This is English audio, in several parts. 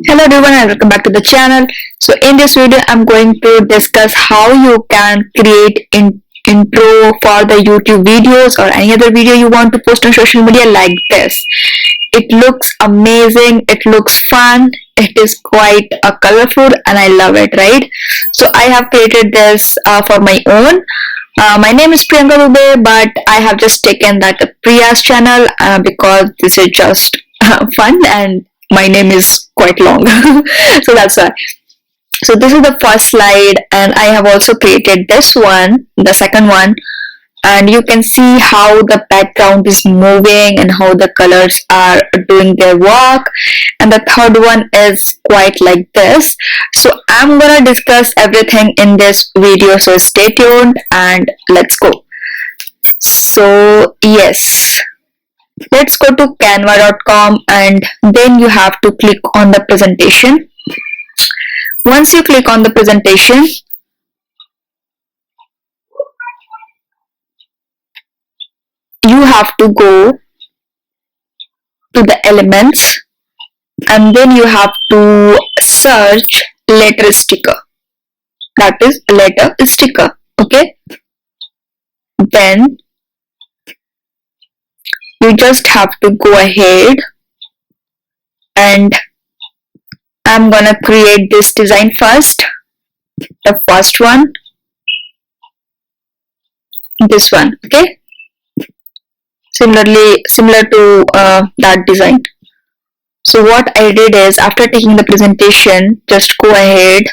Hello everyone and welcome back to the channel. So in this video I'm going to discuss how you can create intro for the YouTube videos or any other video you want to post on social media like this. It looks amazing, it looks fun, it is quite colorful and I love it, right? So I have created this for my own. My name is Priyanka Dubey, but I have just taken that Priya's channel because this is just fun and my name is quite long. So that's why. So this is the first slide and I have also created this one, the second one, and you can see how the background is moving and how the colors are doing their work. And the third one is quite like this. So I'm gonna discuss everything in this video, so stay tuned and let's go. So yes, let's go to canva.com and then you have to click on the presentation. Once you click on the presentation, you have to go to the elements and then you have to search letter sticker, that is letter sticker. Okay, then you just have to go ahead and I'm gonna create this design first. The first one, this one. Okay, similar to that design. So what I did is, after taking the presentation, just go ahead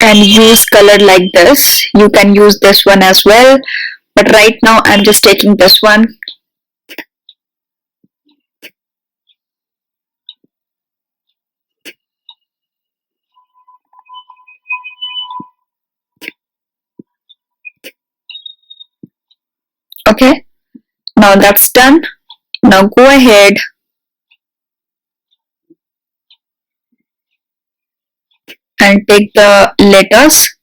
and use color like this. You can use this one as well, but right now I'm just taking this one. Okay, now that's done. Now go ahead and take the letters.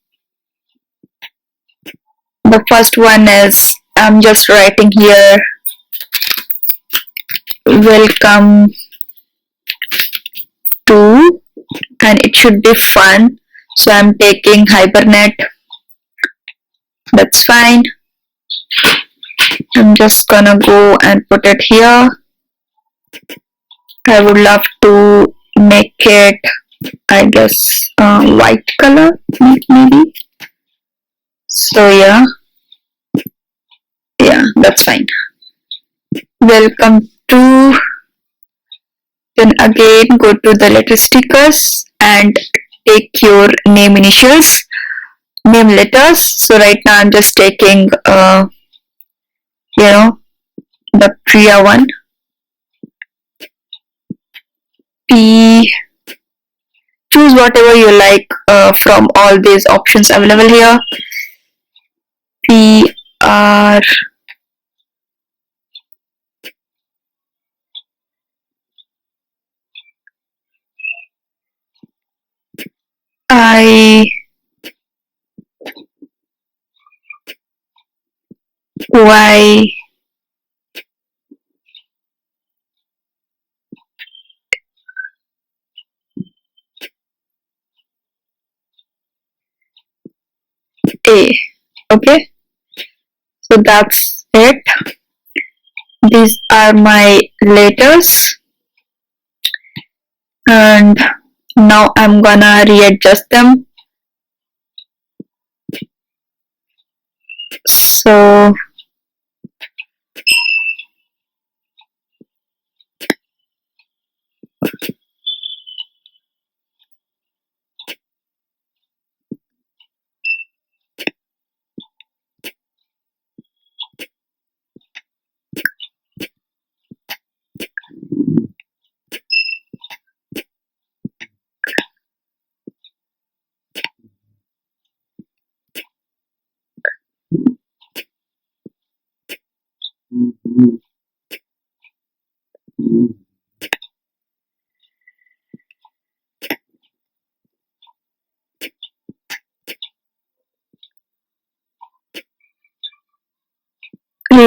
The first one is, I'm just writing here, welcome to, and it should be fun. So I'm taking hibernate. That's fine. I'm just gonna go and put it here. I would love to make it, I guess, white color maybe. So yeah, that's fine. Welcome to, then again go to the letter stickers and take your name initials, name letters. So right now I'm just taking the Priya one, P. Choose whatever you like from all these options available here. P, R, I, Y, A. Okay, so that's it. These are my letters and now I'm gonna readjust them. So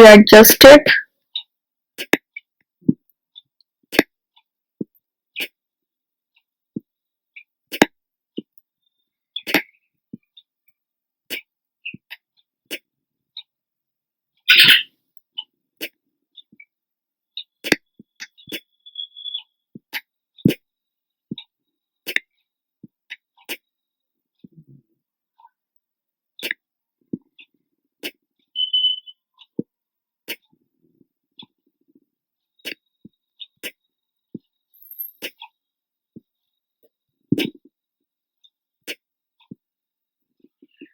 readjust it.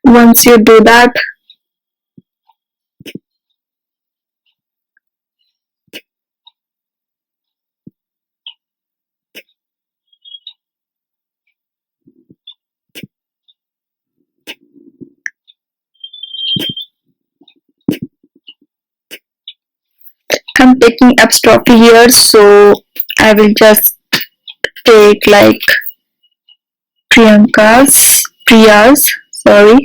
Once you do that, I'm taking apostrophe here, so I will just take like Priya's, sorry.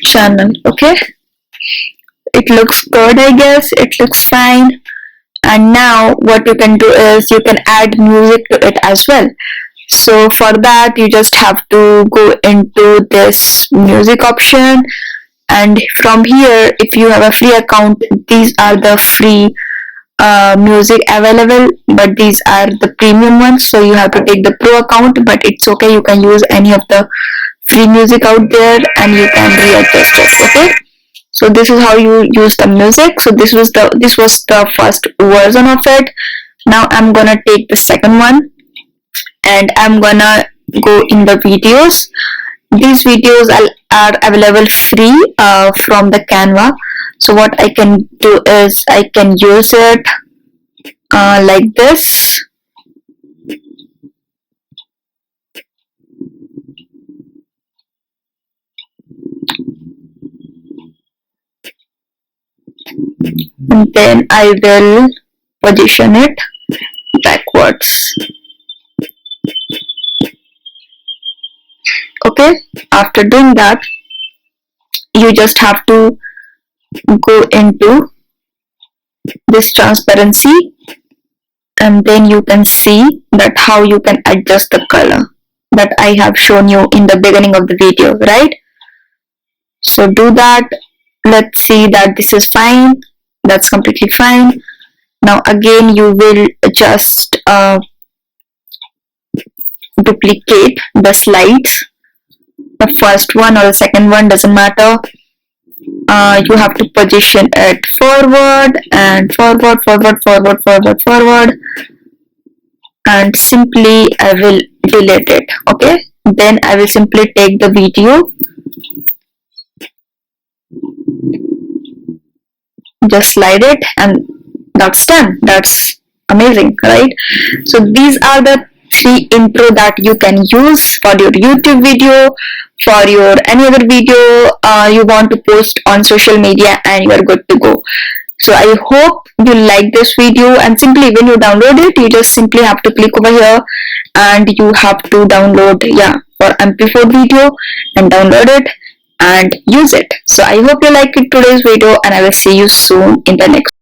Channel, okay? It looks good, I guess. It looks fine. And now what you can do is you can add music to it as well. So for that you just have to go into this music option, and from here, if you have a free account, these are the free music available, but these are the premium ones, so you have to take the pro account. But it's okay, you can use any of the free music out there and you can readjust it. Okay, so this is how you use the music. So this was the first version of it. Now I'm gonna take the second one and I'm gonna go in the videos. These videos are available free from the Canva. So what I can do is I can use it like this. And then I will position it backwards. Okay, after doing that, you just have to go into this transparency, and then you can see that how you can adjust the color that I have shown you in the beginning of the video, right? So do that. Let's see that this is fine. That's completely fine. Now again you will just duplicate the slides, the first one or the second one, doesn't matter. You have to position it forward and forward, and simply I will delete it. Okay, then I will simply take the video, just slide it, and that's done. That's amazing, right? So these are the 3 intro that you can use for your YouTube video, for your any other video you want to post on social media, and you are good to go. So I hope you like this video, and simply when you download it, you just simply have to click over here and you have to download for MP4 video and download it and use it. So I hope you like it today's video, and I will see you soon in the next